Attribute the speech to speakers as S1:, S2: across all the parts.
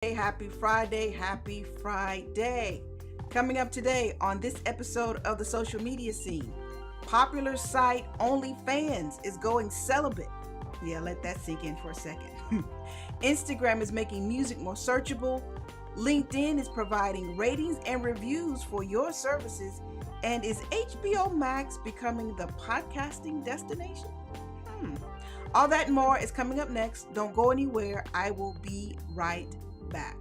S1: Happy Friday, happy Friday. Coming up today on this episode of the social media scene, popular site OnlyFans is going celibate. Yeah, let that sink in for a second. Instagram is making music more searchable. LinkedIn is providing ratings and reviews for your services. And is HBO Max becoming the podcasting destination? Hmm. All that and more is coming up next. Don't go anywhere. I will be right back.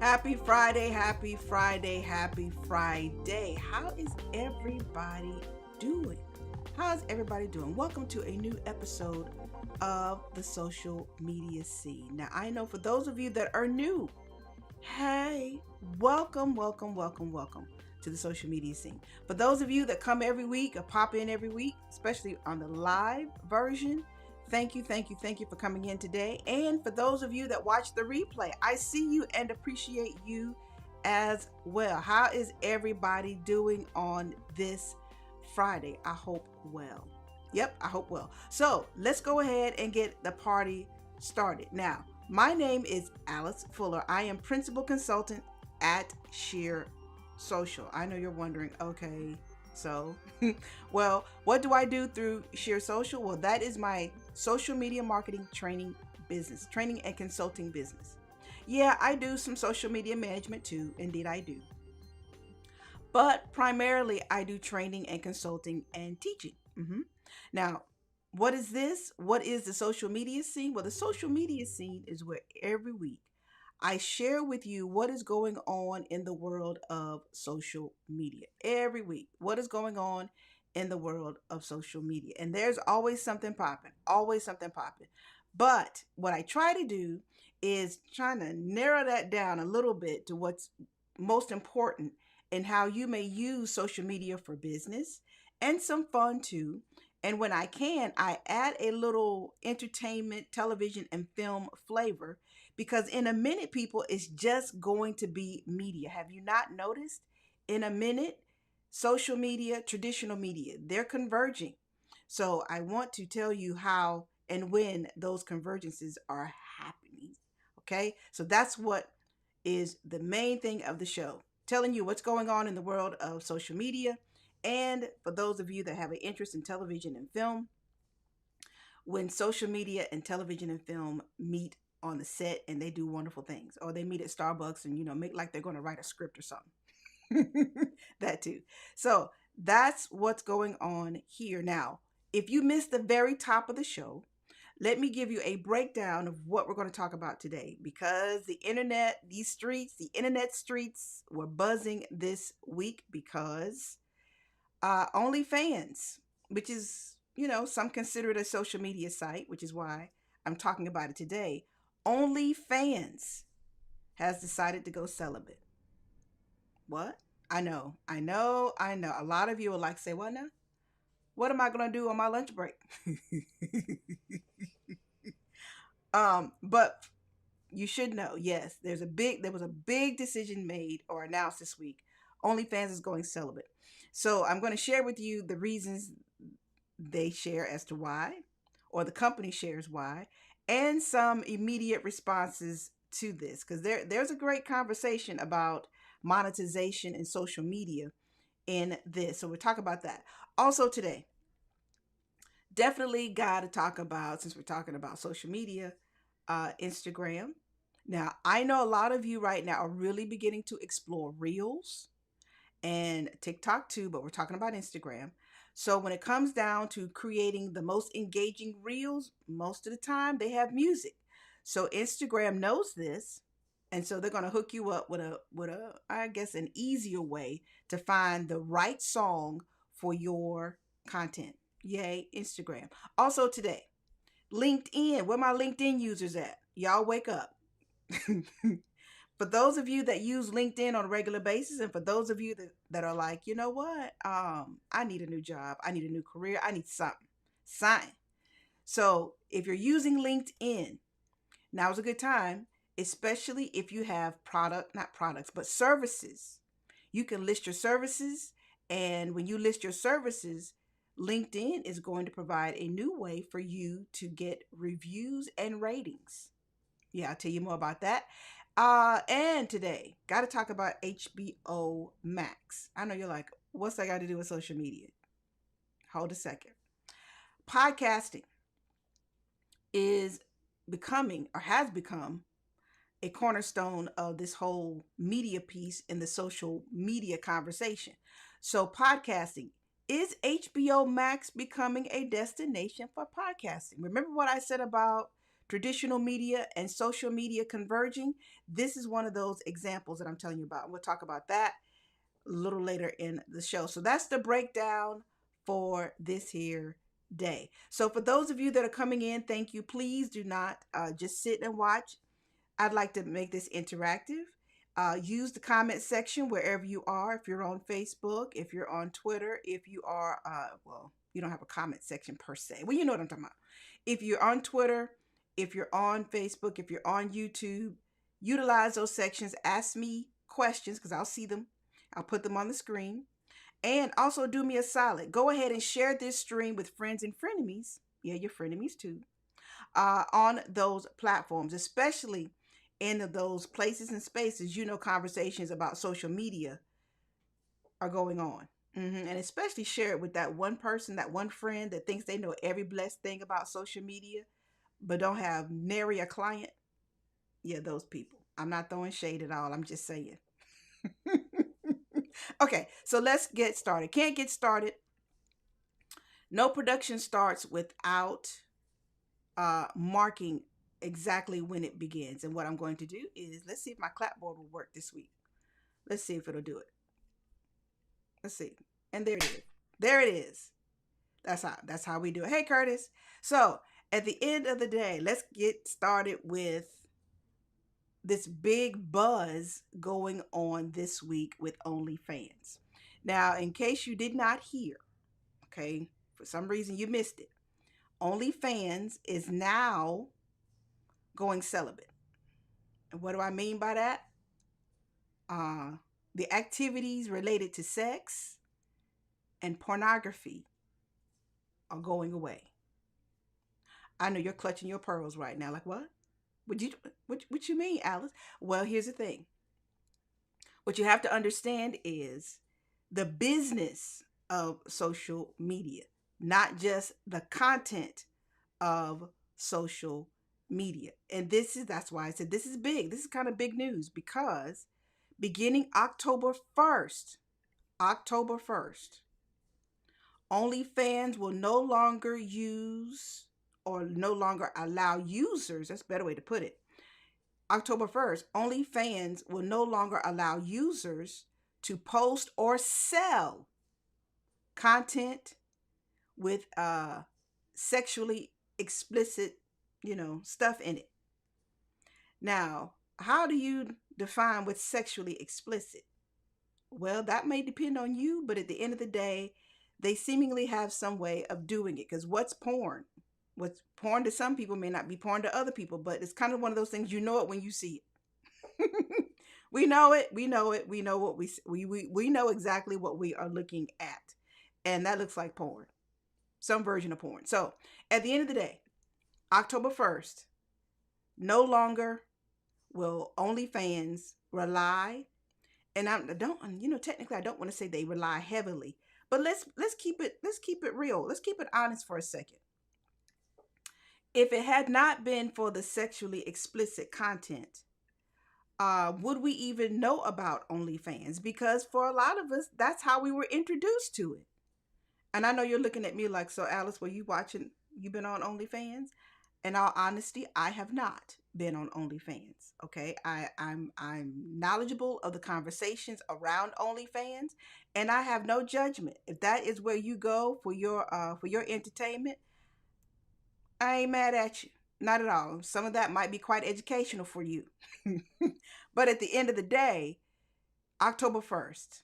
S1: Happy Friday, happy Friday, happy Friday. How is everybody doing? How's everybody doing? Welcome to a new episode of the social media scene. Now, I know for those of you that are new, hey, welcome to the social media scene. For those of you that come every week or pop in every week, especially on the live version, thank you for coming in today. And for those of you that watch the replay, I see you and appreciate you as well. How is everybody doing on this Friday? I hope well. Yep, I hope well. So let's go ahead and get the party started. Now, my name is Alice Fuller. I am principal consultant at Sheer Social. I know you're wondering, okay, so, well, what do I do through Sheer Social? Well, that is my social media marketing training business, training and consulting business. Yeah, I do some social media management too. Indeed, I do. But primarily, I do training and consulting and teaching. Now, what is this? What is the social media scene? Well, the social media scene is where every week I share with you what is going on in the world of social media. Every week, what is going on in the world of social media. And there's always something popping, always something popping. But what I try to do is trying to narrow that down a little bit to what's most important and how you may use social media for business and some fun too. And when I can, I add a little entertainment, television, and film flavor because in a minute, people, it's just going to be media. Have you not noticed? In a minute, social media, traditional media, they're converging. So I want to tell you how and when those convergences are happening. Okay, so that's what is the main thing of the show, telling you what's going on in the world of social media. And for those of you that have an interest in television and film, when social media and television and film meet on the set and they do wonderful things, or they meet at Starbucks and, make like they're going to write a script or something. That too. So that's what's going on here. Now, if you missed the very top of the show, let me give you a breakdown of what we're going to talk about today because the internet streets were buzzing this week because OnlyFans, which is, some consider it a social media site, which is why I'm talking about it today. OnlyFans has decided to go celibate. What? I know. A lot of you will like say, "What now? What am I gonna do on my lunch break?" But you should know, yes, there was a big decision made or announced this week. OnlyFans is going celibate. So I'm going to share with you the reasons they share as to why, or the company shares why, and some immediate responses to this. Because there's a great conversation about monetization in social media in this. So we'll talk about that. Also today, definitely got to talk about, since we're talking about social media, Instagram. Now, I know a lot of you right now are really beginning to explore Reels and TikTok too, but we're talking about Instagram. So when it comes down to creating the most engaging Reels, most of the time they have music. So Instagram knows this, and so they're going to hook you up with a I guess an easier way to find the right song for your content. Yay, Instagram. Also today, LinkedIn. Where my LinkedIn users at? Y'all wake up. For those of you that use LinkedIn on a regular basis, and for those of you that are like, you know what, I need a new job, I need a new career, I need something, sign. So if you're using LinkedIn, now's a good time. especially if you have not products, but services. You can list your services, and when you list your services, LinkedIn is going to provide a new way for you to get reviews and ratings. Yeah, I'll tell you more about that. And today, got to talk about HBO Max. I know you're like, what's that got to do with social media? Hold a second. Podcasting is becoming or has become a cornerstone of this whole media piece in the social media conversation. So, podcasting, is HBO Max becoming a destination for podcasting? Remember what I said about traditional media and social media converging? This is one of those examples that I'm telling you about. We'll talk about that a little later in the show. So, that's the breakdown for this here day. So, for those of you that are coming in, thank you. Please do not just sit and watch. I'd like to make this interactive. Use the comment section wherever you are. If you're on Facebook, if you're on Twitter, if you are, well, you don't have a comment section per se. Well, you know what I'm talking about. If you're on Twitter, if you're on Facebook, if you're on YouTube, utilize those sections. Ask me questions because I'll see them. I'll put them on the screen. And also do me a solid. Go ahead and share this stream with friends and frenemies. Yeah, your frenemies too. On those platforms, especially in those places and spaces, conversations about social media are going on. And especially share it with that one person, that one friend that thinks they know every blessed thing about social media, but don't have nary a client. Yeah, those people. I'm not throwing shade at all. I'm just saying. Okay, so let's get started. Can't get started. No production starts without marking exactly when it begins. And what I'm going to do is, let's see if my clapboard will work this week. Let's see if it'll do it. Let's see. And there it is. There it is. That's how we do it. Hey, Curtis. So at the end of the day, let's get started with this big buzz going on this week with OnlyFans. Now, in case you did not hear, okay, for some reason you missed it, OnlyFans is now going celibate. And what do I mean by that? The activities related to sex and pornography are going away. I know you're clutching your pearls right now. Like, what? What you mean, Alice? Well, here's the thing. What you have to understand is the business of social media, not just the content of social media. And that's why I said this is big. This is kind of big news because beginning October 1st, OnlyFans will no longer use or no longer allow users, that's a better way to put it. October 1st, OnlyFans will no longer allow users to post or sell content with sexually explicit, stuff in it. Now, how do you define what's sexually explicit? Well, that may depend on you, but at the end of the day, they seemingly have some way of doing it. Because what's porn? What's porn to some people may not be porn to other people, but it's kind of one of those things, you know it when you see it. We know it. We know it. We know what we know exactly what we are looking at. And that looks like porn. Some version of porn. So at the end of the day, October 1st, no longer will OnlyFans rely, and technically I don't want to say they rely heavily, but let's keep it real. Let's keep it honest for a second. If it had not been for the sexually explicit content, would we even know about OnlyFans? Because for a lot of us, that's how we were introduced to it. And I know you're looking at me like, so Alice, were you watching? You been on OnlyFans? In all honesty, I have not been on OnlyFans. Okay, I'm knowledgeable of the conversations around OnlyFans, and I have no judgment. If that is where you go for your entertainment, I ain't mad at you. Not at all. Some of that might be quite educational for you. But at the end of the day, October 1st,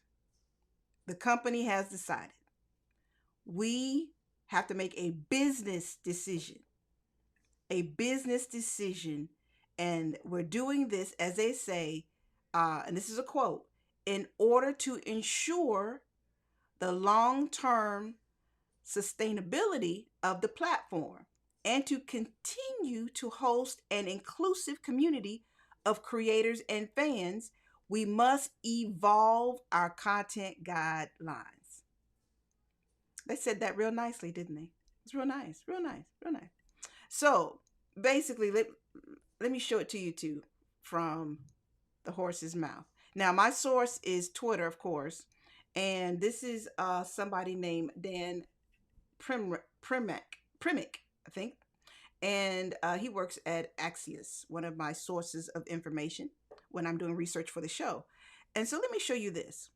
S1: the company has decided we have to make a business decision, And we're doing this, as they say, and this is a quote, in order to ensure the long-term sustainability of the platform and to continue to host an inclusive community of creators and fans, we must evolve our content guidelines. They said that real nicely, didn't they? It's real nice, real nice, real nice. So basically, let me show it to you too from the horse's mouth. Now, my source is Twitter, of course, and this is somebody named Dan Primick, I think, and he works at Axios, one of my sources of information when I'm doing research for the show. And so let me show you this.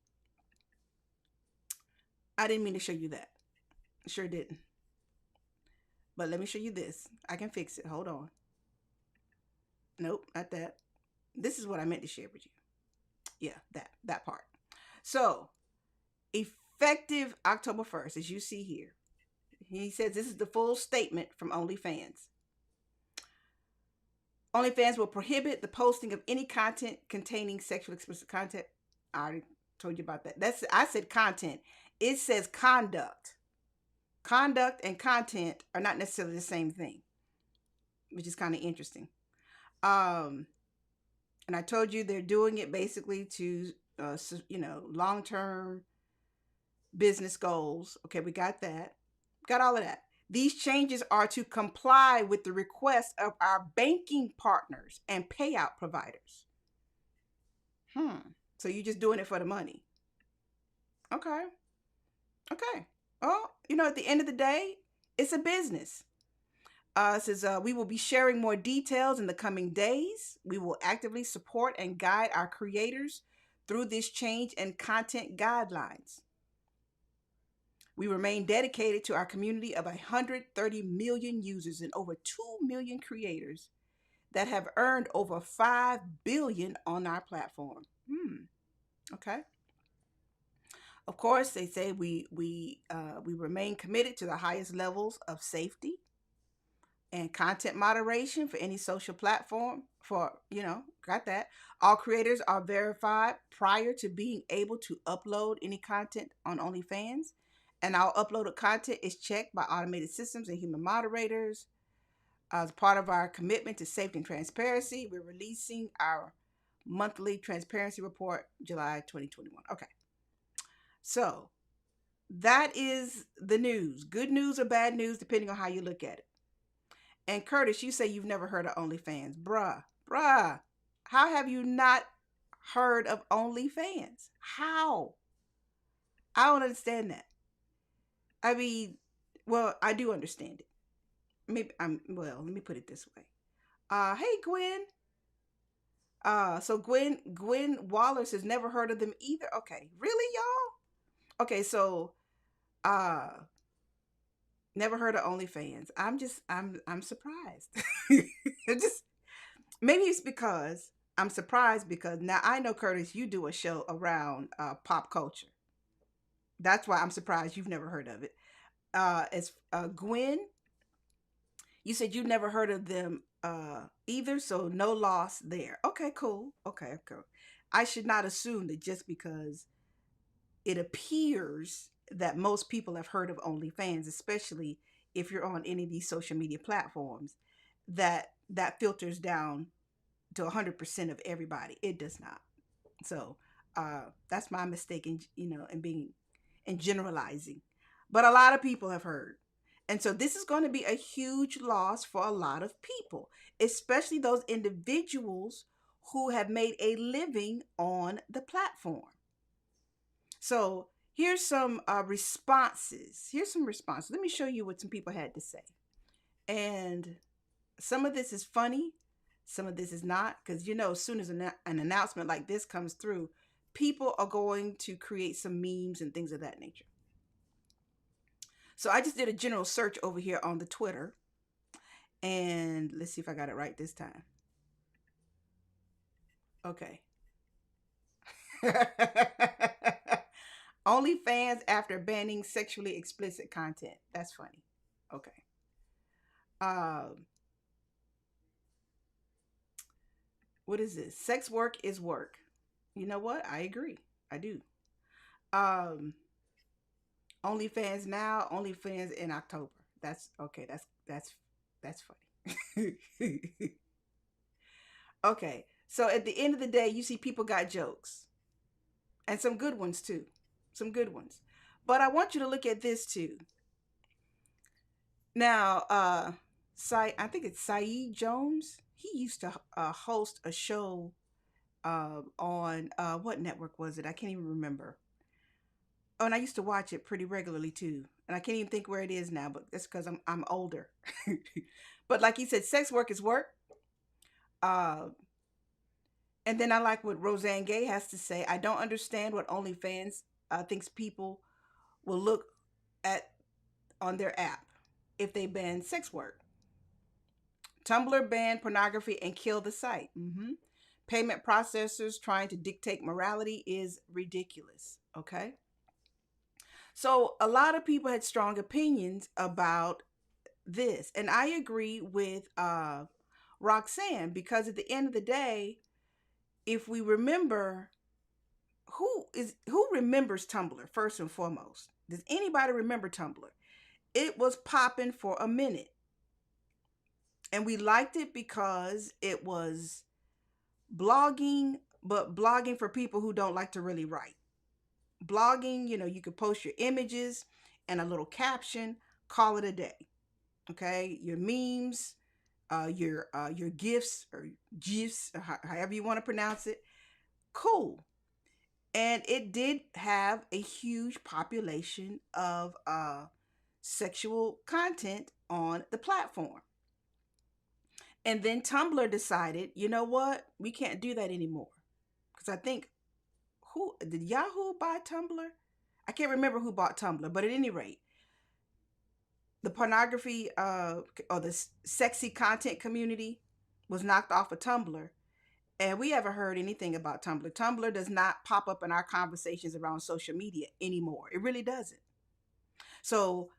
S1: I didn't mean to show you that. Sure didn't. But let me show you this. I can fix it. Hold on. Nope, not that. This is what I meant to share with you. Yeah, that part. So, effective October 1st, as you see here, he says this is the full statement from OnlyFans. OnlyFans will prohibit the posting of any content containing sexually explicit content. I already told you about that. I said content. It says conduct. Conduct and content are not necessarily the same thing, which is kind of interesting. And I told you they're doing it basically to, long-term business goals. Okay, we got that. Got all of that. These changes are to comply with the requests of our banking partners and payout providers. So you're just doing it for the money. Okay. Well, at the end of the day, it's a business. It says we will be sharing more details in the coming days. We will actively support and guide our creators through this change and content guidelines. We remain dedicated to our community of 130 million users and over 2 million creators that have earned over $5 billion on our platform. Okay. Of course, they say we remain committed to the highest levels of safety and content moderation for any social platform. Got that. All creators are verified prior to being able to upload any content on OnlyFans. And our uploaded content is checked by automated systems and human moderators. As part of our commitment to safety and transparency, we're releasing our monthly transparency report, July 2021. Okay. So that is the news. Good news or bad news, depending on how you look at it. And Curtis, you say you've never heard of OnlyFans. Bruh. How have you not heard of OnlyFans? How? I don't understand that. I mean, well, I do understand it. Let me put it this way. Hey Gwen. So Gwen Wallace has never heard of them either. Okay, really, y'all? Okay, so never heard of OnlyFans. I'm surprised. Maybe it's because I'm surprised because now I know, Curtis, you do a show around pop culture. That's why I'm surprised you've never heard of it. As Gwen, you said you never heard of them either, so no loss there. Okay, cool. Okay. I should not assume that just because it appears that most people have heard of OnlyFans, especially if you're on any of these social media platforms, that filters down to 100% of everybody. It does not. So that's my mistake in generalizing. But a lot of people have heard. And so this is going to be a huge loss for a lot of people, especially those individuals who have made a living on the platform. So here's some responses. Let me show you what some people had to say. And some of this is funny. Some of this is not. Because, as soon as an announcement like this comes through, people are going to create some memes and things of that nature. So I just did a general search over here on the Twitter. And let's see if I got it right this time. Okay. OnlyFans after banning sexually explicit content. That's funny. Okay. What is this? Sex work is work. You know what? I agree. I do. Um, OnlyFans now, OnlyFans in October. That's okay. That's funny. Okay. So at the end of the day, you see people got jokes and some good ones too. Some good ones. But I want you to look at this too. Now, I think it's Saeed Jones. He used to host a show on what network was it? I can't even remember. Oh, and I used to watch it pretty regularly too. And I can't even think where it is now, but that's because I'm older. But like he said, sex work is work. Uh, and then I like what Roseanne Gay has to say. I don't understand what OnlyFans thinks people will look at on their app if they ban sex work. Tumblr banned pornography and killed the site. Payment processors trying to dictate morality is ridiculous. Okay. So a lot of people had strong opinions about this. And I agree with Roxanne, because at the end of the day, if we remember, who remembers Tumblr first and foremost? Does anybody remember Tumblr? It was popping for a minute. And we liked it because it was blogging, but blogging for people who don't like to really write. Blogging, you could post your images and a little caption, call it a day. Okay, your memes, your gifs or gifs, or however you want to pronounce it. Cool. And it did have a huge population of sexual content on the platform. And then Tumblr decided, you know what? We can't do that anymore. Because I think, who did Yahoo buy Tumblr? I can't remember who bought Tumblr, but at any rate, the pornography or the sexy content community was knocked off of Tumblr. And we haven't heard anything about Tumblr. Tumblr does not pop up in our conversations around social media anymore. It really doesn't. So,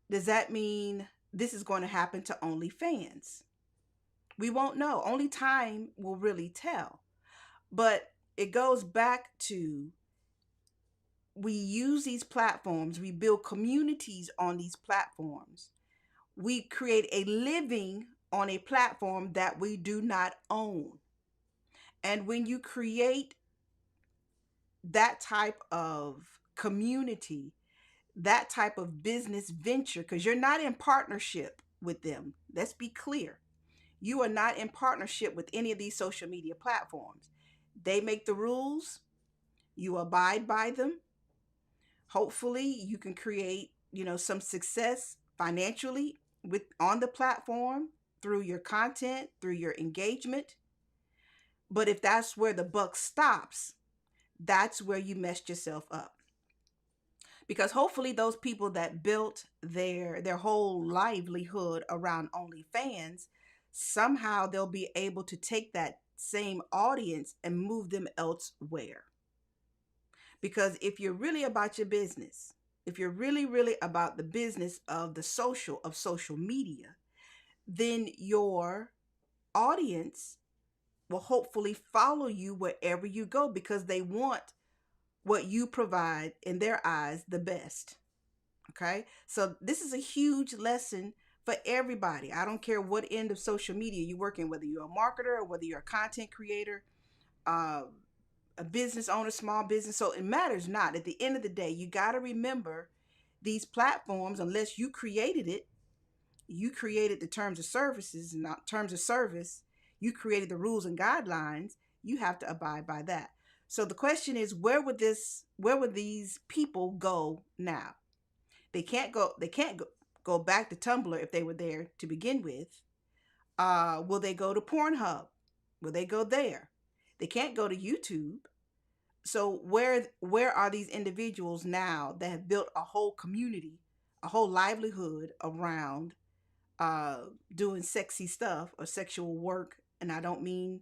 S1: does that mean this is going to happen to OnlyFans? We won't know. Only time will really tell. But it goes back to, we use these platforms, we build communities on these platforms, we create a living on a platform that we do not own. And when you create that type of community, that type of business venture, because you're not in partnership with them, let's be clear. You are not in partnership with any of these social media platforms. They make the rules, you abide by them. Hopefully you can create, some success financially with on the platform through your content, through your engagement. But if that's where the buck stops, that's where you messed yourself up. Because hopefully those people that built their whole livelihood around OnlyFans, somehow they'll be able to take that same audience and move them elsewhere. Because if you're really about your business, if you're really, really about the business of social media, then your audience will hopefully follow you wherever you go, because they want what you provide, in their eyes, the best. Okay. So this is a huge lesson for everybody. I don't care what end of social media you work in, whether you're a marketer or whether you're a content creator, uh, a business owner, small business. So it matters not. At the end of the day, you got to remember these platforms, unless you created it, you created the terms of services, not terms of service. You created the rules and guidelines. You have to abide by that. So the question is, where would these people go now? They can't go back to Tumblr if they were there to begin with. Will they go to Pornhub? Will they go there? They can't go to YouTube. So where are these individuals now that have built a whole community, a whole livelihood around doing sexy stuff or sexual work? And I don't mean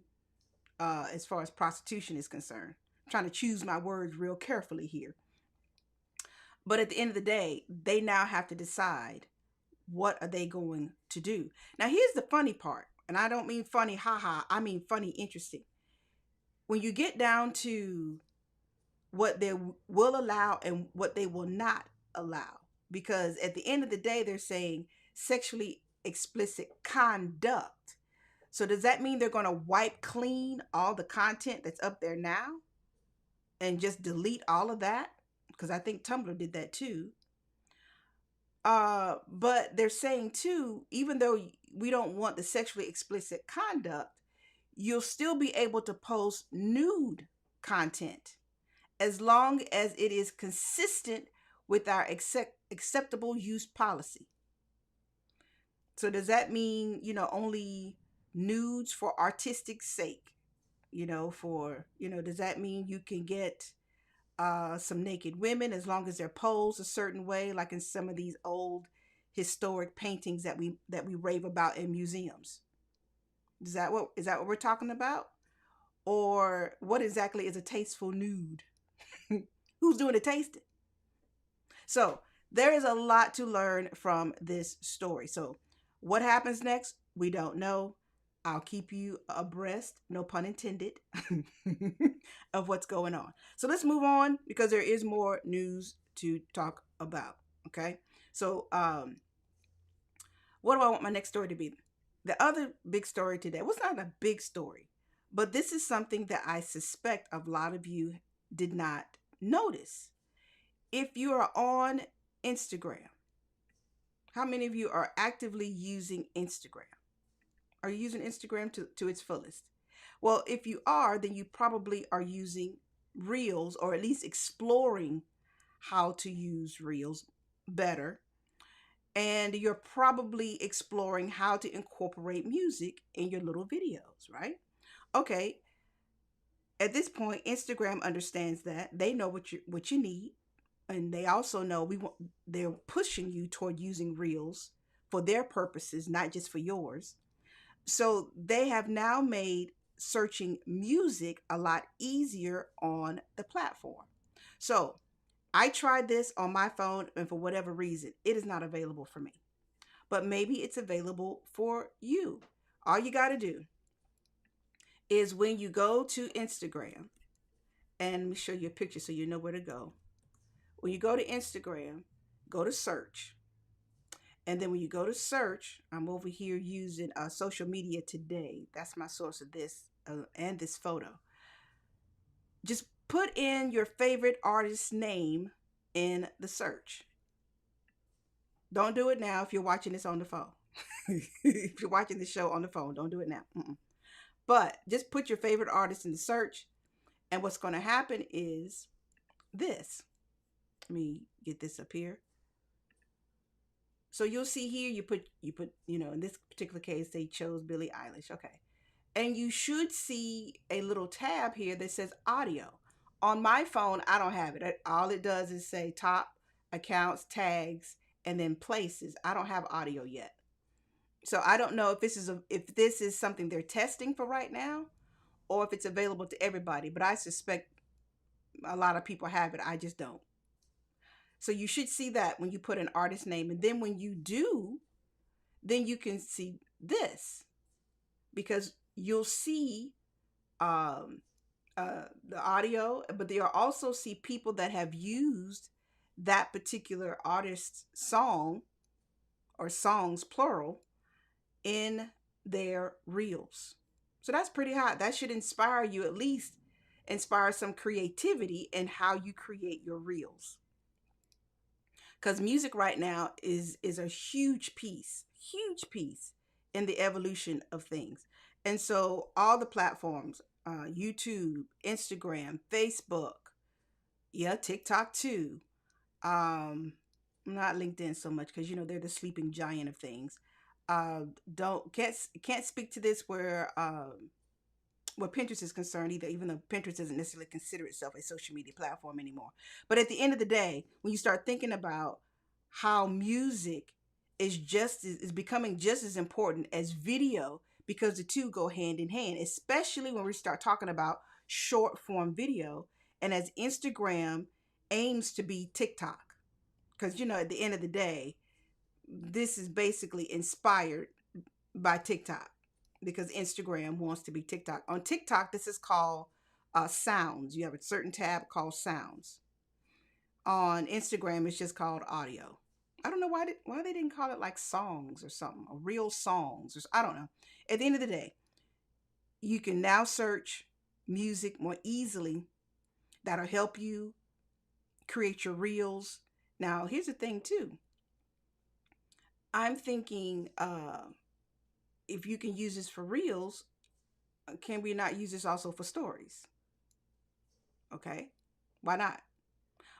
S1: as far as prostitution is concerned. I'm trying to choose my words real carefully here. But at the end of the day, they now have to decide, what are they going to do. Now, here's the funny part. And I don't mean funny, haha. I mean funny, interesting. When you get down to what they will allow and what they will not allow, because at the end of the day, they're saying sexually explicit conduct. So does that mean they're going to wipe clean all the content that's up there now and just delete all of that? Because I think Tumblr did that too. But they're saying too, even though we don't want the sexually explicit conduct, you'll still be able to post nude content as long as it is consistent with our acceptable use policy. So does that mean, only nudes for artistic sake? Does that mean you can get some naked women as long as they're posed a certain way, like in some of these old historic paintings that we rave about in museums? Is that what we're talking about? Or what exactly is a tasteful nude? Who's doing the tasting? So there is a lot to learn from this story. So what happens next? We don't know. I'll keep you abreast, no pun intended, of what's going on. So let's move on because there is more news to talk about. Okay. So, what do I want my next story to be? The other big story today was not a big story, but this is something that I suspect a lot of you did not notice. If you are on Instagram, how many of you are actively using Instagram? Are you using Instagram to its fullest? Well, if you are, then you probably are using Reels, or at least exploring how to use Reels better. And you're probably exploring how to incorporate music in your little videos, right? Okay. At this point, Instagram understands that. They know what you need, and they also know they're pushing you toward using Reels for their purposes, not just for yours. So they have now made searching music a lot easier on the platform. So I tried this on my phone, and for whatever reason, it is not available for me. But maybe it's available for you. All you got to do is when you go to Instagram, and let me show you a picture so you know where to go. When you go to Instagram, go to search. And then when you go to search, I'm over here using social media today. That's my source of this and this photo. Just put in your favorite artist's name in the search. Don't do it now if you're watching this on the phone. If you're watching the show on the phone, don't do it now. But just put your favorite artist in the search. And what's going to happen is this. Let me get this up here. So you'll see here, you put, in this particular case, they chose Billie Eilish. Okay. And you should see a little tab here that says audio. On my phone, I don't have it. All it does is say top, accounts, tags, and then places. I don't have audio yet. So I don't know if this is something they're testing for right now, or if it's available to everybody. But I suspect a lot of people have it. I just don't. So you should see that when you put an artist name. And then when you do, then you can see this, because you'll see the audio, but you'll also see people that have used that particular artist's song, or songs plural, in their reels. So that's pretty hot. That should inspire you, at least inspire some creativity in how you create your reels. Because music right now is a huge piece in the evolution of things. And so all the platforms, YouTube, Instagram, Facebook, yeah, TikTok too. Not LinkedIn so much, because they're the sleeping giant of things. Don't can't speak to this where Pinterest is concerned either, even though Pinterest doesn't necessarily consider itself a social media platform anymore. But at the end of the day, when you start thinking about how music is becoming just as important as video, because the two go hand in hand, especially when we start talking about short form video, and as Instagram aims to be TikTok. Because at the end of the day, this is basically inspired by TikTok. because Instagram wants to be TikTok. On TikTok, this is called sounds. You have a certain tab called sounds. On Instagram, it's just called audio. I don't know why they didn't call it like songs or something, or real songs, or I don't know. At the end of the day, you can now search music more easily. That'll help you create your reels. Now, here's the thing too. I'm thinking if you can use this for reels, can we not use this also for stories? Okay, why not?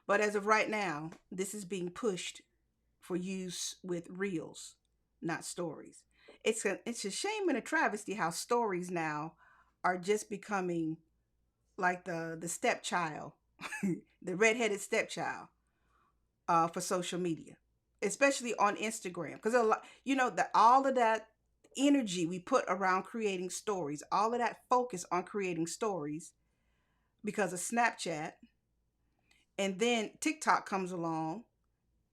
S1: But as of right now, this is being pushed for use with reels, not stories. It's a shame and a travesty how stories now are just becoming like the stepchild, the redheaded stepchild for social media, especially on Instagram. Because a lot, that all of that energy we put around creating stories, all of that focus on creating stories because of Snapchat, and then TikTok comes along,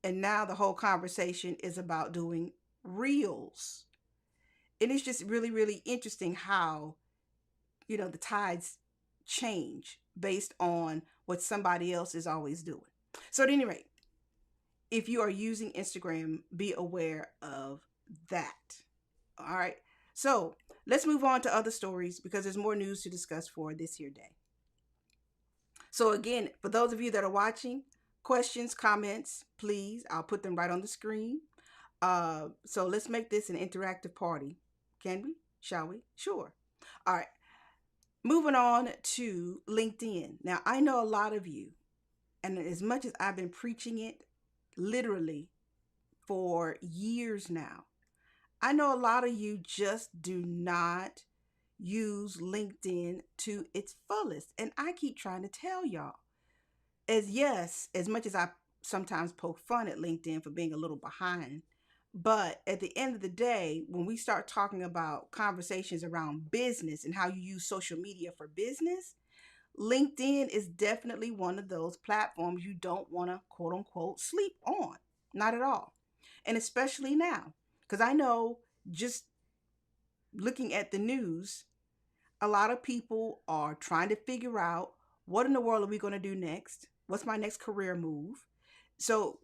S1: and now the whole conversation is about doing reels. And it's just really, really interesting how, the tides change based on what somebody else is always doing. So at any rate, if you are using Instagram, be aware of that. All right. So let's move on to other stories because there's more news to discuss for this here day. So again, for those of you that are watching, questions, comments, please, I'll put them right on the screen. So let's make this an interactive party. Can we? Shall we? Sure. All right. Moving on to LinkedIn. Now, I know a lot of you, and as much as I've been preaching it literally for years now, I know a lot of you just do not use LinkedIn to its fullest. And I keep trying to tell y'all, as much as I sometimes poke fun at LinkedIn for being a little behind, but at the end of the day, when we start talking about conversations around business and how you use social media for business, LinkedIn is definitely one of those platforms you don't want to quote unquote sleep on. Not at all. And especially now, because I know just looking at the news, a lot of people are trying to figure out what in the world are we going to do next? What's my next career move? So,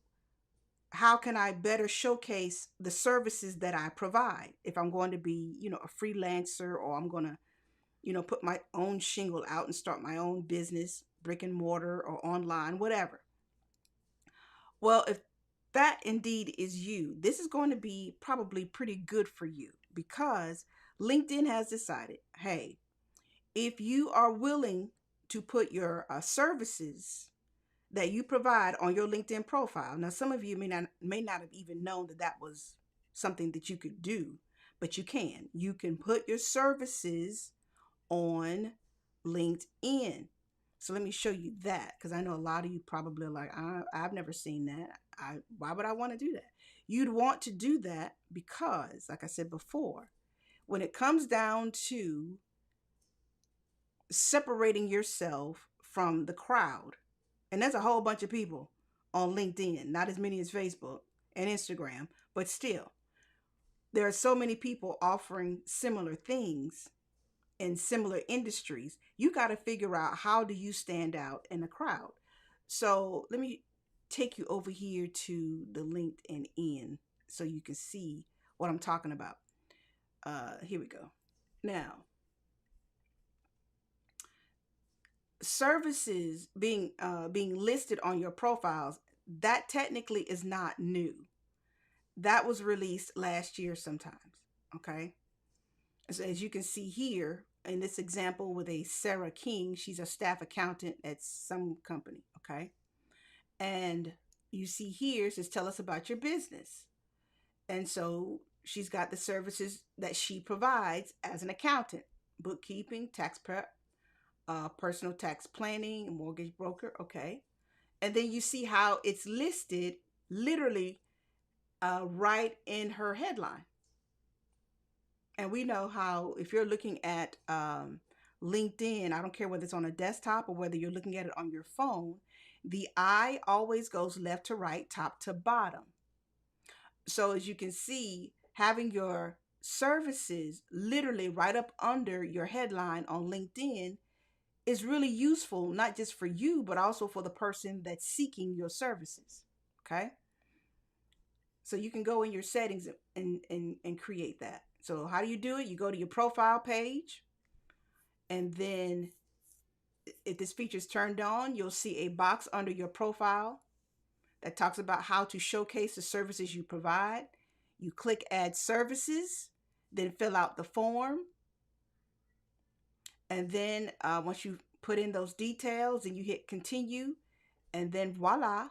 S1: how can I better showcase the services that I provide if I'm going to be, a freelancer, or I'm going to, put my own shingle out and start my own business, brick and mortar or online, whatever. Well, if that indeed is you, this is going to be probably pretty good for you because LinkedIn has decided, hey, if you are willing to put your services that you provide on your LinkedIn profile. Now, some of you may not have even known that that was something that you could do, but you can. You can put your services on LinkedIn. So let me show you that because I know a lot of you probably are like, I've never seen that. Why would I want to do that? You'd want to do that because, like I said before, when it comes down to separating yourself from the crowd, and there's a whole bunch of people on LinkedIn, not as many as Facebook and Instagram, but still, there are so many people offering similar things in similar industries. You got to figure out how do you stand out in the crowd. So let me take you over here to the LinkedIn so you can see what I'm talking about. Here we go. Now, services being listed on your profiles, that technically is not new. That was released last year sometimes. Okay. So as you can see here in this example with a Sarah King, she's a staff accountant at some company. Okay. And you see here, it says, tell us about your business. And so she's got the services that she provides as an accountant: bookkeeping, tax prep, personal tax planning, mortgage broker. Okay. And then you see how it's listed literally right in her headline. And we know how, if you're looking at LinkedIn, I don't care whether it's on a desktop or whether you're looking at it on your phone, the eye always goes left to right, top to bottom. So as you can see, having your services literally right up under your headline on LinkedIn is really useful, not just for you, but also for the person that's seeking your services. Okay. So you can go in your settings and create that. So how do you do it? You go to your profile page, and then if this feature is turned on, you'll see a box under your profile that talks about how to showcase the services you provide. You click add services, then fill out the form. And then once you put in those details and you hit continue, and then voila,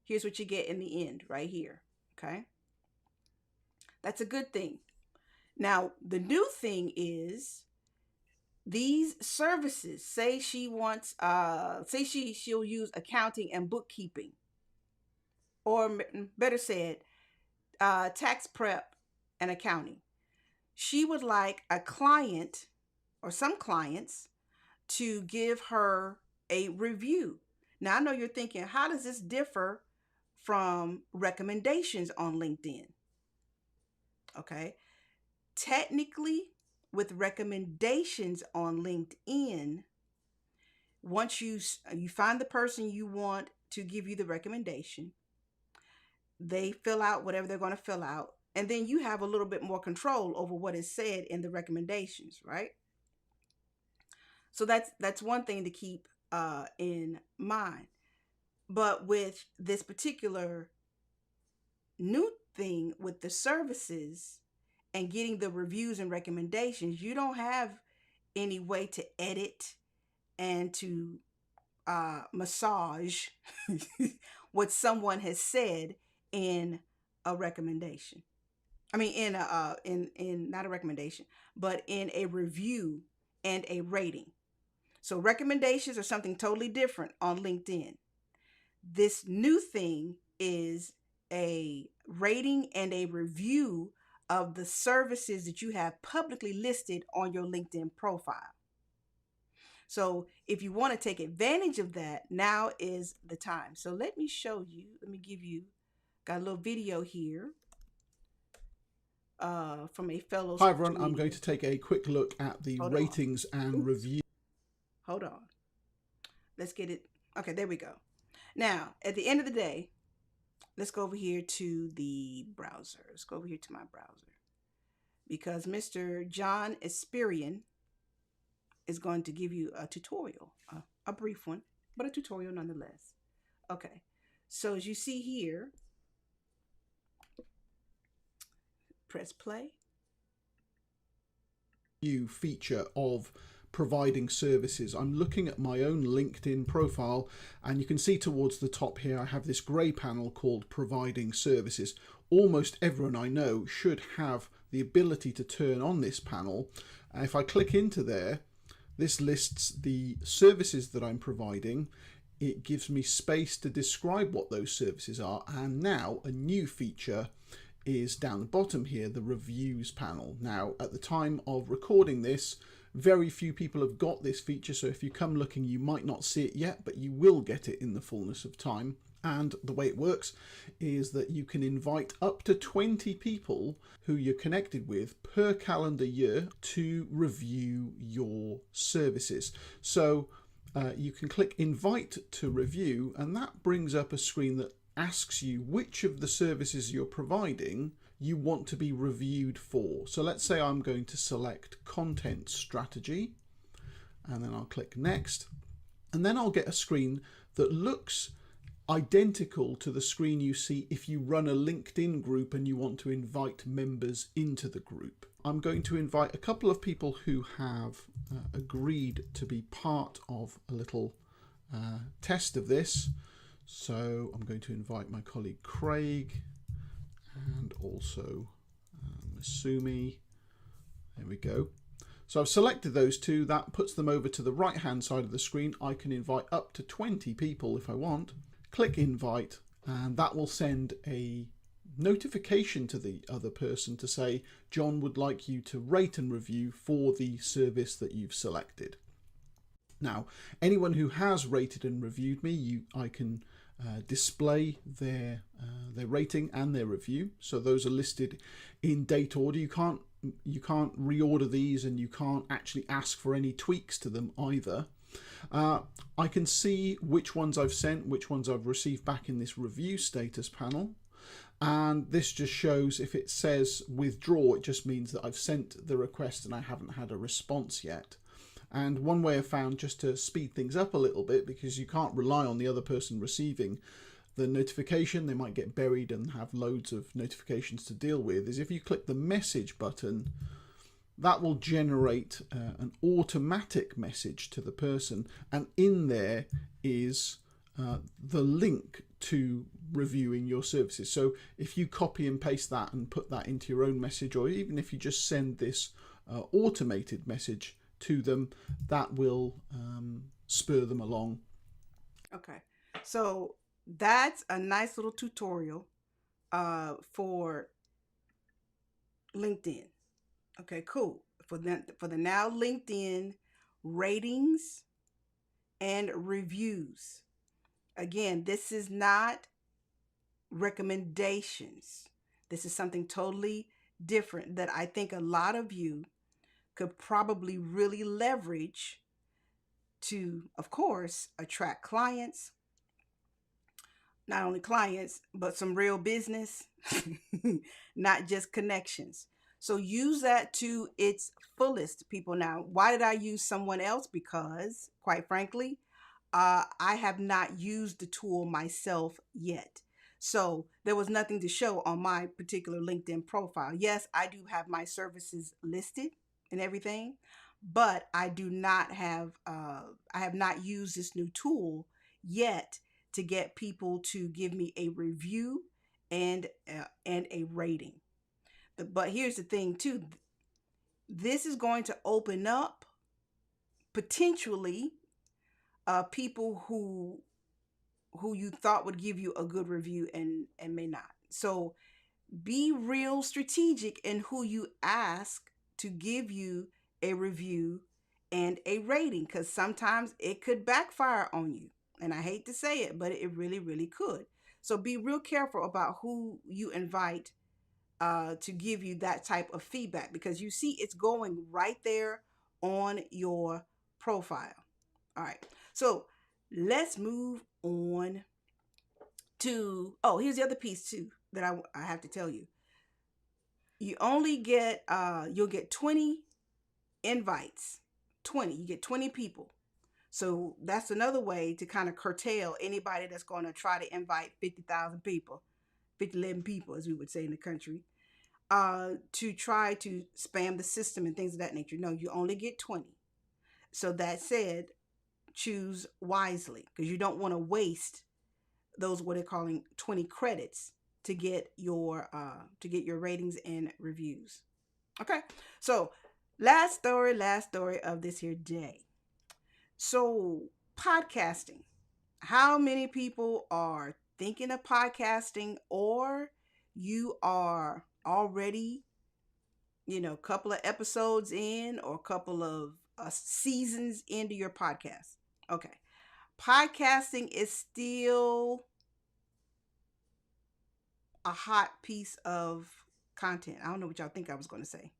S1: here's what you get in the end right here. Okay. That's a good thing. Now, the new thing is these services, say she wants, she'll use accounting and bookkeeping, or better said, tax prep and accounting. She would like a client or some clients to give her a review. Now, I know you're thinking, how does this differ from recommendations on LinkedIn? Okay. Technically, with recommendations on LinkedIn, once you find the person you want to give you the recommendation, they fill out whatever they're going to fill out, and then you have a little bit more control over what is said in the recommendations, right? So that's one thing to keep in mind. But with this particular new thing with the services and getting the reviews and recommendations, you don't have any way to edit and to massage what someone has said in a recommendation. I mean, in not a recommendation, but in a review and a rating. So recommendations are something totally different on LinkedIn. This new thing is a rating and a review of the services that you have publicly listed on your LinkedIn profile. So if you want to take advantage of that, now is the time. So let me show you, got a little video here from a fellow.
S2: Hi everyone, I'm going to take a quick look at the ratings and review.
S1: Hold on. Let's get it. Okay, there we go. Now, at the end of the day, let's go over here to the browser. Let's go over here to my browser, because Mr. John Esperian is going to give you a tutorial, a brief one, but a tutorial nonetheless. Okay, so as you see here, press play.
S2: New feature of providing services. I'm looking at my own LinkedIn profile, and you can see towards the top here I have this grey panel called providing services. Almost everyone I know should have the ability to turn on this panel. If I click into there, this lists the services that I'm providing. It gives me space to describe what those services are, and now a new feature is down the bottom here, the reviews panel. Now, at the time of recording this, very few people have got this feature, so if you come looking, you might not see it yet, but you will get it in the fullness of time. And the way it works is that you can invite up to 20 people who you're connected with per calendar year to review your services. So you can click invite to review, and that brings up a screen that asks you which of the services you're providing you want to be reviewed for. So let's say I'm going to select content strategy, and then I'll click next, and then I'll get a screen that looks identical to the screen you see if you run a LinkedIn group and you want to invite members into the group. I'm going to invite a couple of people who have agreed to be part of a little test of this. So I'm going to invite my colleague Craig and also Masumi. There we go. So I've selected those two. That puts them over to the right hand side of the screen. I can invite up to 20 people if I want. Click invite, and that will send a notification to the other person to say John would like you to rate and review for the service that you've selected. Now, anyone who has rated and reviewed me, I can display their rating and their review. So those are listed in date order. You can't reorder these, and you can't actually ask for any tweaks to them either. I can see which ones I've sent, which ones I've received back in this review status panel. And this just shows, if it says withdraw, it just means that I've sent the request and I haven't had a response yet. And one way I've found, just to speed things up a little bit, because you can't rely on the other person receiving the notification, they might get buried and have loads of notifications to deal with, is if you click the message button, that will generate an automatic message to the person, and in there is the link to reviewing your services. So if you copy and paste that and put that into your own message, or even if you just send this automated message to them, that will spur them along.
S1: Okay, so that's a nice little tutorial for LinkedIn. Okay, cool. For the now LinkedIn ratings and reviews. Again, this is not recommendations. This is something totally different that I think a lot of you could probably really leverage to, of course, attract clients. Not only clients, but some real business, not just connections. So use that to its fullest, people. Now, why did I use someone else? Because, quite frankly, I have not used the tool myself yet. So there was nothing to show on my particular LinkedIn profile. Yes, I do have my services listed and everything, but I do not have, I have not used this new tool yet to get people to give me a review and a rating. But here's the thing too. This is going to open up potentially people who you thought would give you a good review and may not. So be real strategic in who you ask to give you a review and a rating, because sometimes it could backfire on you. And I hate to say it, but it really, really could. So be real careful about who you invite to give you that type of feedback, because you see it's going right there on your profile. All right. So let's move on to, oh, here's the other piece too that I have to tell you. You only get, you'll get 20 invites. 20. You get 20 people. So that's another way to kind of curtail anybody that's going to try to invite 50,000 people, 50,000 people, as we would say in the country, to try to spam the system and things of that nature. No, you only get 20. So that said, choose wisely, because you don't want to waste those, what they're calling 20 credits to get your ratings and reviews. Okay. So last story of this here day. So podcasting. How many people are thinking of podcasting, or you are already, a couple of episodes in, or a couple of seasons into your podcast? Okay. Podcasting is still a hot piece of content. I don't know what y'all think I was going to say.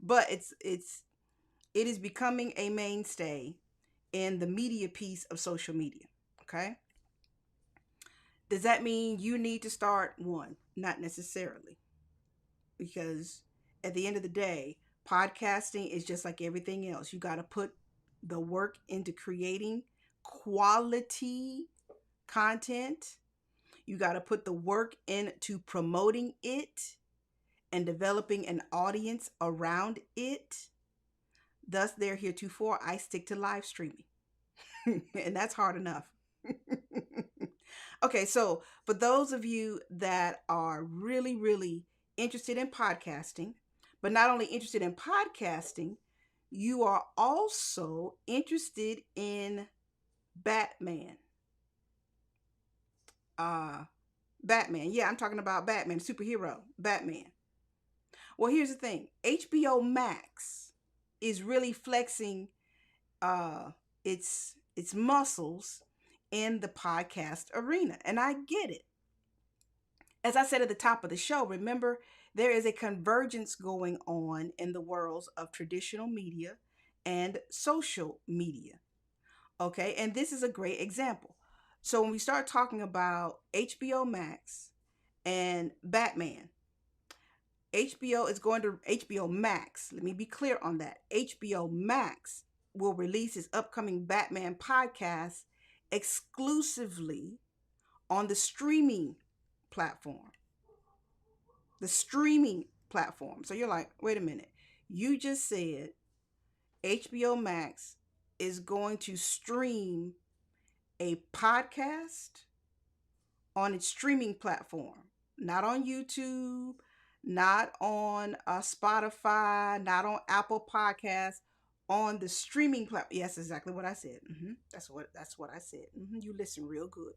S1: But it is becoming a mainstay in the media piece of social media. Okay? Does that mean you need to start one? Not necessarily. Because at the end of the day, podcasting is just like everything else. You got to put the work into creating quality content. You got to put the work into promoting it and developing an audience around it. Thus, there heretofore, I stick to live streaming. And that's hard enough. Okay, so for those of you that are really, really interested in podcasting, but not only interested in podcasting, you are also interested in Batman. Batman. Yeah, I'm talking about Batman, superhero, Batman. Well, here's the thing. HBO Max is really flexing its muscles in the podcast arena, and I get it. As I said at the top of the show, remember There is a convergence going on in the worlds of traditional media and social media. Okay, and this is a great example. So when we start talking about HBO Max and Batman, HBO is going to HBO Max. Let me be clear on that. HBO Max will release its upcoming Batman podcast exclusively on the streaming platform. The streaming platform. So you're like, wait a minute. You just said HBO Max is going to stream a podcast on its streaming platform, not on YouTube, not on Spotify, not on Apple Podcasts, on the streaming platform. Yes, exactly what I said. That's what I said. You listen real good.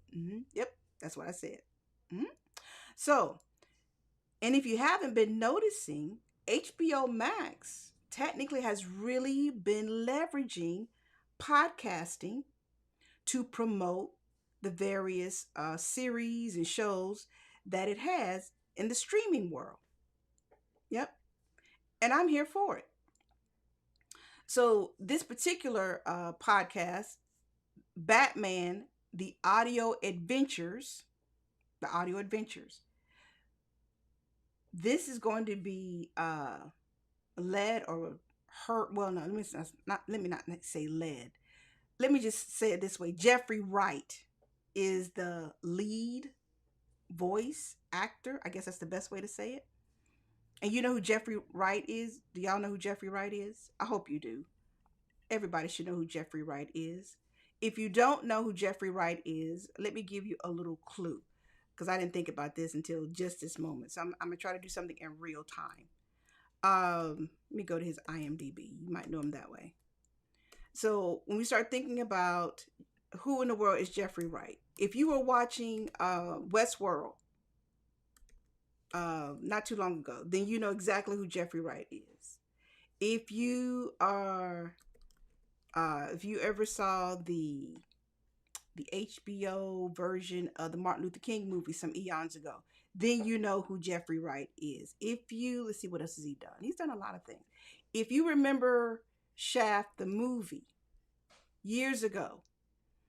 S1: Yep, that's what I said. hmm So, and if you haven't been noticing, HBO Max technically has really been leveraging podcasting to promote the various series and shows that it has in the streaming world. Yep. And I'm here for it. So, this particular podcast, Batman, the audio adventures, this is going to be led or heard. Well, no, let me not say led. Let me just say it this way. Jeffrey Wright is the lead voice actor. I guess that's the best way to say it. And you know who Jeffrey Wright is? Do y'all know who Jeffrey Wright is? I hope you do. Everybody should know who Jeffrey Wright is. If you don't know who Jeffrey Wright is, let me give you a little clue because I didn't think about this until just this moment. So I'm going to try to do something in real time. Let me go to his IMDb. You might know him that way. So when we start thinking about who in the world is Jeffrey Wright, if you were watching Westworld not too long ago, then you know exactly who Jeffrey Wright is. If you are, if you ever saw the HBO version of the Martin Luther King movie some eons ago, then you know who Jeffrey Wright is. If you, let's see, what else has he done? He's done a lot of things. If you remember Shaft, the movie, years ago,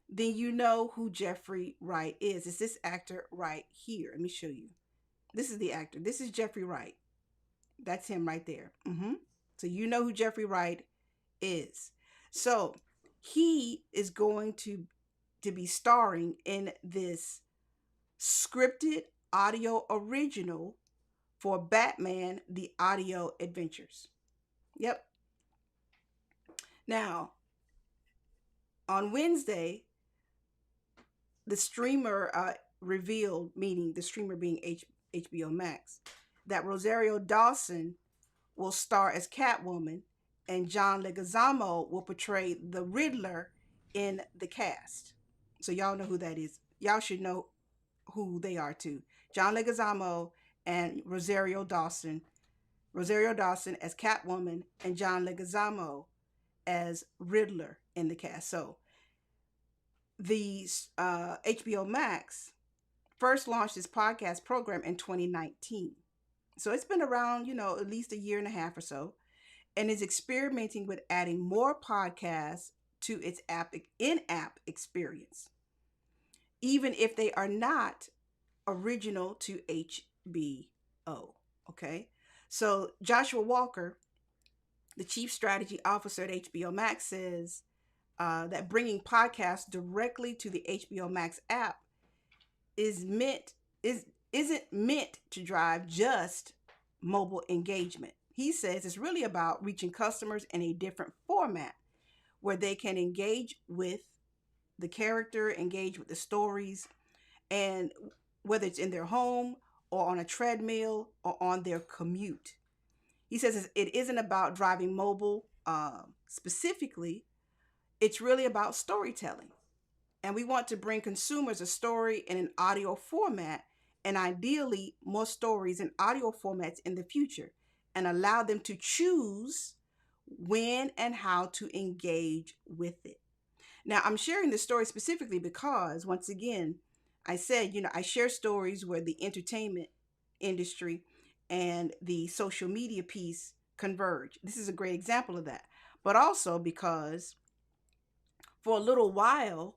S1: then you know who Jeffrey Wright is. It's this actor right here. Let me show you. This is the actor. This is Jeffrey Wright. That's him right there. So you know who Jeffrey Wright is. So he is going to be starring in this scripted audio original for Batman the Audio Adventures. Yep. Now, on Wednesday, the streamer revealed, meaning the streamer being HBO Max, that Rosario Dawson will star as Catwoman and John Leguizamo will portray the Riddler in the cast. So y'all know who that is. Y'all should know who they are too. John Leguizamo and Rosario Dawson. Rosario Dawson as Catwoman and John Leguizamo as Riddler in the cast. So the HBO Max first launched this podcast program in 2019. So it's been around, at least a year and a half or so, and is experimenting with adding more podcasts to its in-app experience, even if they are not original to HBO. Okay. So Joshua Walker, the chief strategy officer at HBO Max, says that bringing podcasts directly to the HBO Max app isn't meant to drive just mobile engagement. He says it's really about reaching customers in a different format where they can engage with the character, engage with the stories, and whether it's in their home or on a treadmill or on their commute. He says it isn't about driving mobile specifically. It's really about storytelling. And we want to bring consumers a story in an audio format, and ideally more stories in audio formats in the future, and allow them to choose when and how to engage with it. Now, I'm sharing this story specifically because, once again, I said, I share stories where the entertainment industry and the social media piece converge. This is a great example of that. But also because for a little while,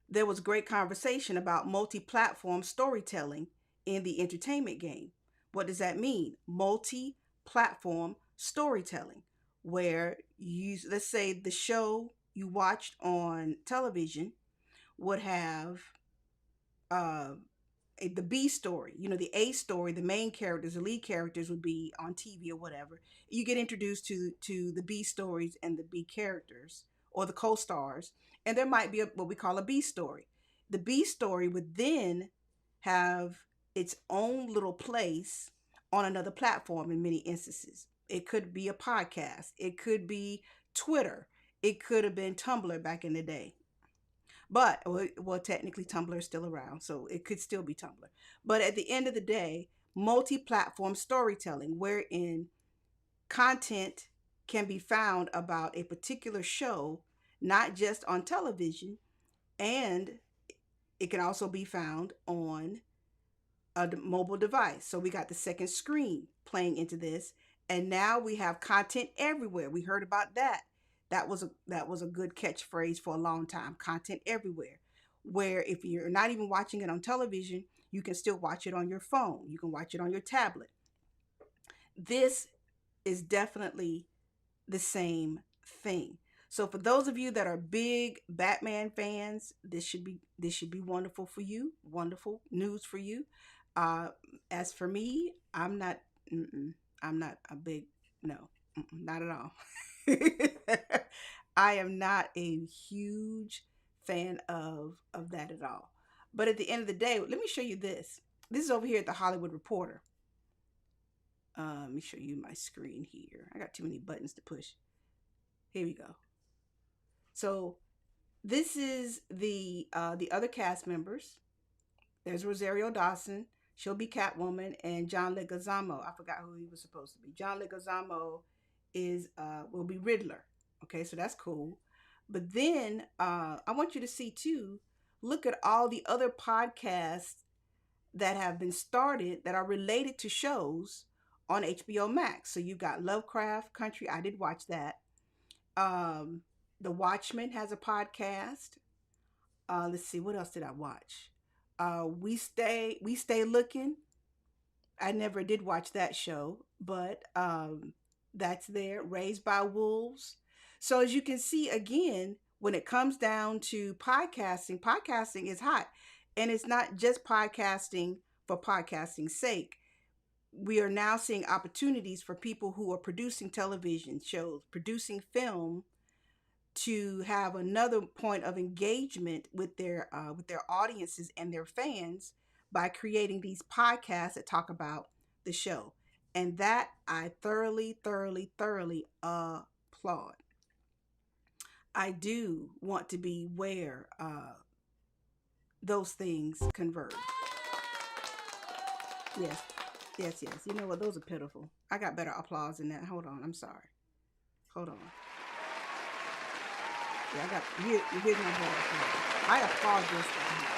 S1: there was great conversation about multi-platform storytelling in the entertainment game. What does that mean? Multi-platform storytelling, where you, let's say the show you watched on television would have uh, the B story, the A story, the main characters, the lead characters would be on TV or whatever. You get introduced to the B stories and the B characters or the co-stars, and there might be what we call a B story. The B story would then have its own little place on another platform in many instances. It could be a podcast, it could be Twitter, it could have been Tumblr back in the day. But well, technically Tumblr is still around, so it could still be Tumblr. But at the end of the day, multi-platform storytelling, wherein content can be found about a particular show, not just on television, and it can also be found on a mobile device. So we got the second screen playing into this, and now we have content everywhere. We heard about that. That was a good catchphrase for a long time. Content everywhere. Where if you're not even watching it on television, you can still watch it on your phone. You can watch it on your tablet. This is definitely the same thing. So for those of you that are big Batman fans, this should be wonderful for you. Wonderful news for you. Uh, as for me, I'm not. I'm not a big no. Not at all. I am not a huge fan of that at all. But at the end of the day, let me show you this. This is over here at the Hollywood Reporter. Let me show you my screen here. I got too many buttons to push. Here we go. So this is the other cast members. There's Rosario Dawson. She'll be Catwoman, and John Leguizamo. I forgot who he was supposed to be. John Leguizamo is will be Riddler. Okay, so that's cool. But then I want you to see too. Look at all the other podcasts that have been started that are related to shows on HBO Max. So you got Lovecraft Country. I did watch that. Um, The Watchmen has a podcast. Let's see, what else did I watch? We Stay Looking. I never did watch that show, but that's there. Raised by Wolves. So as you can see, again, when it comes down to podcasting, podcasting is hot, and it's not just podcasting for podcasting's sake. We are now seeing opportunities for people who are producing television shows, producing film, to have another point of engagement with their audiences and their fans by creating these podcasts that talk about the show. And that I thoroughly, thoroughly, thoroughly applaud. I do want to be where those things converge. Yes, yes, yes. You know what? Those are pitiful. I got better applause than that. Hold on. I'm sorry. Hold on. Yeah, you hear my voice. I applaud this thing.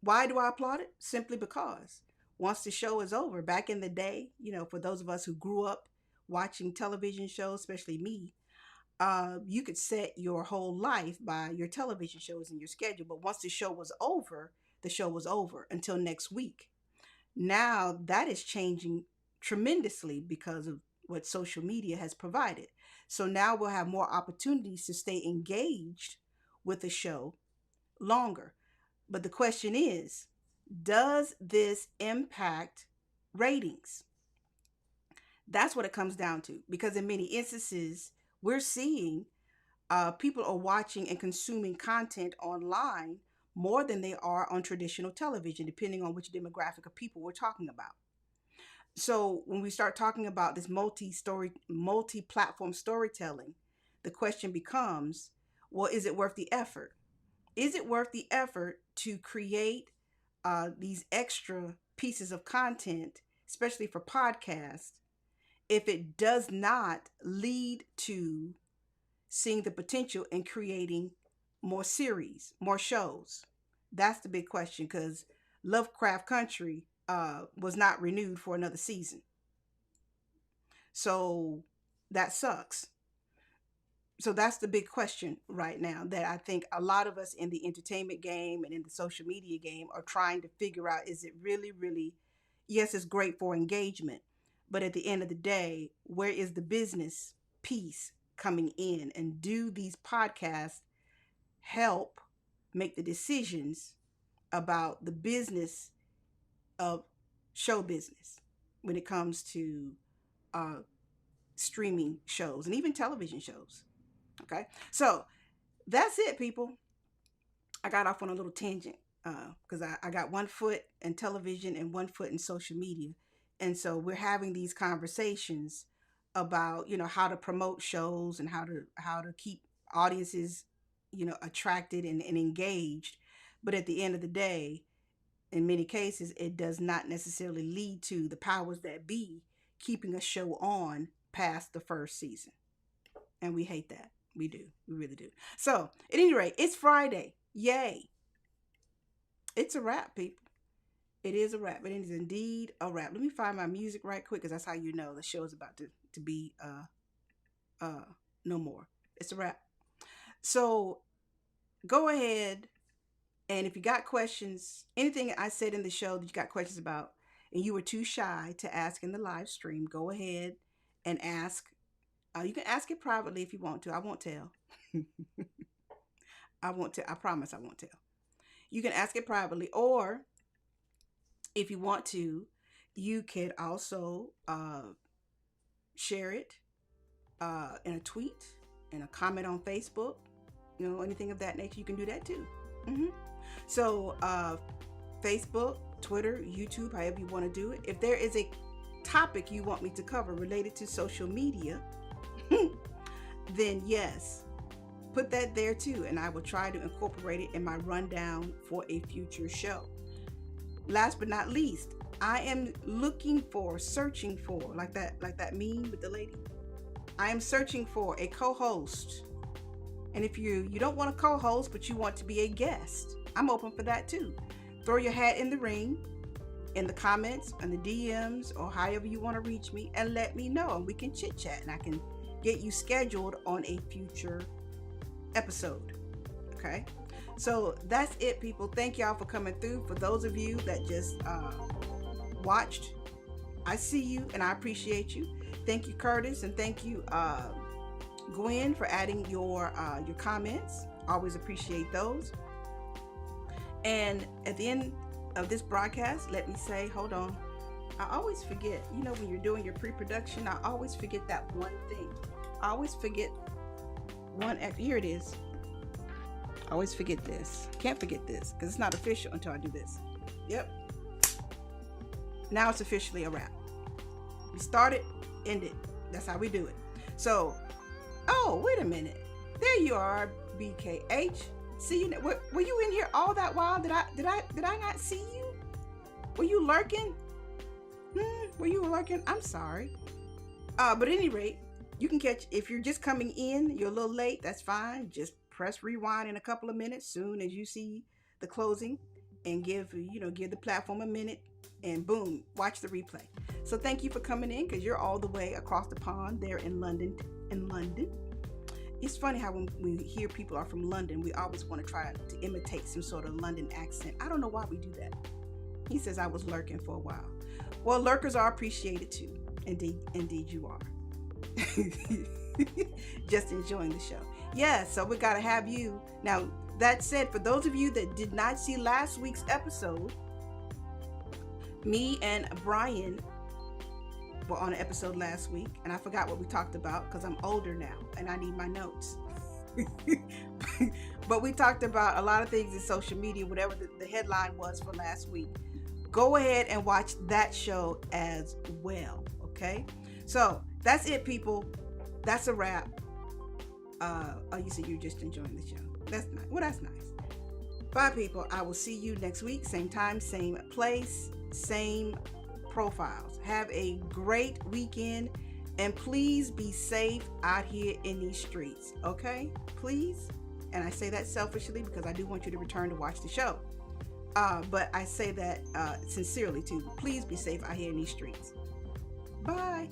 S1: Why do I applaud it? Simply because once the show is over, back in the day, for those of us who grew up watching television shows, especially me, you could set your whole life by your television shows and your schedule. But once the show was over until next week. Now that is changing tremendously because of what social media has provided. So now we'll have more opportunities to stay engaged with the show longer. But the question is, does this impact ratings? That's what it comes down to. Because in many instances, we're seeing people are watching and consuming content online more than they are on traditional television, depending on which demographic of people we're talking about. So when we start talking about this multi-platform storytelling, the question becomes, well, is it worth the effort? Is it worth the effort to create these extra pieces of content, especially for podcasts, if it does not lead to seeing the potential in creating more series, more shows? That's the big question, because Lovecraft Country was not renewed for another season. So that sucks. So that's the big question right now that I think a lot of us in the entertainment game and in the social media game are trying to figure out, is it really, really, yes, it's great for engagement, but at the end of the day, where is the business piece coming in? And do these podcasts help make the decisions about the business of show business when it comes to streaming shows and even television shows? Okay, so that's it, people. I got off on a little tangent because I got one foot in television and one foot in social media. And so we're having these conversations about, how to promote shows and how to keep audiences, attracted and engaged. But at the end of the day, in many cases, it does not necessarily lead to the powers that be keeping a show on past the first season. And we hate that. We do. We really do. So, at any rate, it's Friday. Yay. It's a wrap, people. It is a wrap. It is indeed a wrap. Let me find my music right quick, because that's how you know the show is about to be no more. It's a wrap. So, go ahead, and if you got questions, anything I said in the show that you got questions about, and you were too shy to ask in the live stream, go ahead and ask. You can ask it privately if you want to. I won't tell. I won't tell. I promise I won't tell. You can ask it privately, or if you want to, you could also share it in a tweet, in a comment on Facebook, anything of that nature. You can do that too. So Facebook, Twitter, YouTube, however you want to do it. If there is a topic you want me to cover related to social media, then yes, put that there too, and I will try to incorporate it in my rundown for a future show. Last but not least, I am searching for, like that meme with the lady. I am searching for a co-host. And if you don't want a co-host, but you want to be a guest, I'm open for that too. Throw your hat in the ring, in the comments, and the DMs, or however you want to reach me, and let me know, and we can chit chat, and I can get you scheduled on a future episode. Okay, so that's it, people. Thank y'all for coming through. For those of you that just watched, I see you and I appreciate you. Thank you, Curtis, and thank you, Gwen, for adding your comments. Always appreciate those. And at the end of this broadcast, let me say, hold on, I always forget, when you're doing your pre-production, I always forget that one thing. I always forget here it is. I always forget this. Can't forget this, because it's not official until I do this. Yep. Now it's officially a wrap. We started, ended. That's how we do it. So, oh, wait a minute. There you are, BKH. See you. Were you in here all that while? Did I not see you? Were you lurking? Were you lurking? I'm sorry. But at any rate, you can catch, if you're just coming in, you're a little late, that's fine. Just press rewind in a couple of minutes soon as you see the closing, and give the platform a minute, and boom, watch the replay. So thank you for coming in, because you're all the way across the pond there in London. It's funny how when we hear people are from London, we always want to try to imitate some sort of London accent. I don't know why we do that. He says I was lurking for a while. Well, lurkers are appreciated too. Indeed you are. Just enjoying the show. Yeah, so we got to have you. Now, that said, for those of you that did not see last week's episode, me and Brian were on an episode last week, and I forgot what we talked about because I'm older now and I need my notes. But we talked about a lot of things in social media, whatever the headline was for last week. Go ahead and watch that show as well, okay? So that's it, people. That's a wrap. You said you're just enjoying the show. That's nice. Well, that's nice. Bye, people. I will see you next week. Same time, same place, same profiles. Have a great weekend, and please be safe out here in these streets, okay? Please. And I say that selfishly because I do want you to return to watch the show. But I say that sincerely too. Please be safe out here in these streets. Bye.